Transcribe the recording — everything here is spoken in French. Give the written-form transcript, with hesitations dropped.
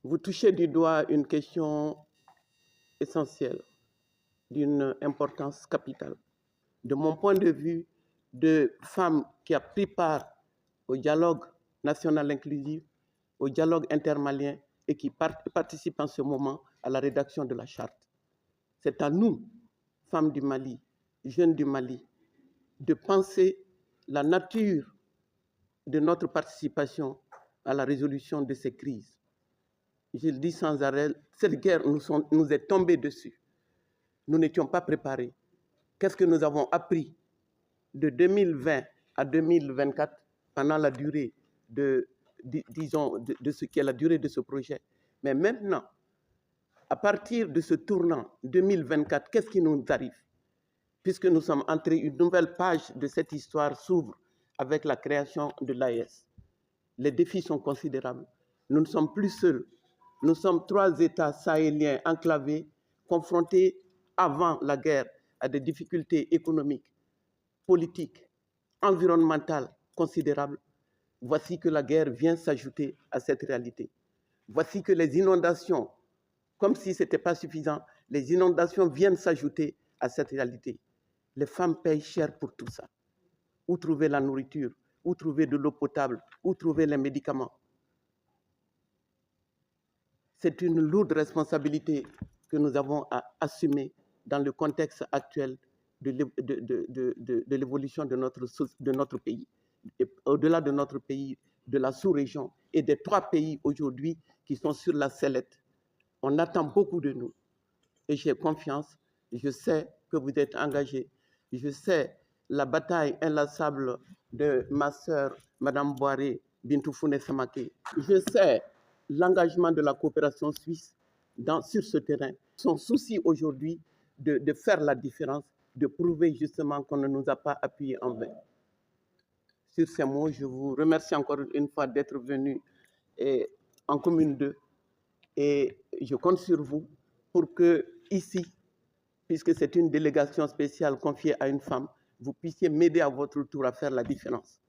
Vous touchez du doigt une question essentielle, d'une importance capitale. De mon point de vue, de femme qui a pris part au dialogue national inclusif, au dialogue intermalien et qui participe en ce moment à la rédaction de la charte. C'est à nous, femmes du Mali, jeunes du Mali, de penser la nature de notre participation à la résolution de ces crises. Je le dis sans arrêt, cette guerre nous est tombée dessus. Nous n'étions pas préparés. Qu'est-ce que nous avons appris de 2020 à 2024 pendant la durée de ce qui est la durée de ce projet? Mais maintenant, à partir de ce tournant 2024, qu'est-ce qui nous arrive? Puisque nous sommes entrés, une nouvelle page de cette histoire s'ouvre avec la création de l'AES. Les défis sont considérables. Nous ne sommes plus seuls. Nous sommes 3 États sahéliens enclavés, confrontés avant la guerre à des difficultés économiques, politiques, environnementales considérables. Voici que la guerre vient s'ajouter à cette réalité. Voici que les inondations, comme si ce n'était pas suffisant, les inondations viennent s'ajouter à cette réalité. Les femmes payent cher pour tout ça. Où trouver la nourriture? Où trouver de l'eau potable? Où trouver les médicaments? C'est une lourde responsabilité que nous avons à assumer dans le contexte actuel de l'évolution de notre pays. Au-delà de notre pays, de la sous-région et des 3 pays aujourd'hui qui sont sur la sellette. On attend beaucoup de nous et j'ai confiance. Je sais que vous êtes engagés. Je sais la bataille inlassable de ma sœur, Madame Boiré Bintou Founé Samake. Je sais l'engagement de la coopération suisse sur ce terrain. Son souci aujourd'hui de faire la différence, de prouver justement qu'on ne nous a pas appuyés en vain. Sur ces mots, je vous remercie encore une fois d'être venu en commune 2 et je compte sur vous pour que ici, puisque c'est une délégation spéciale confiée à une femme, vous puissiez m'aider à votre tour à faire la différence.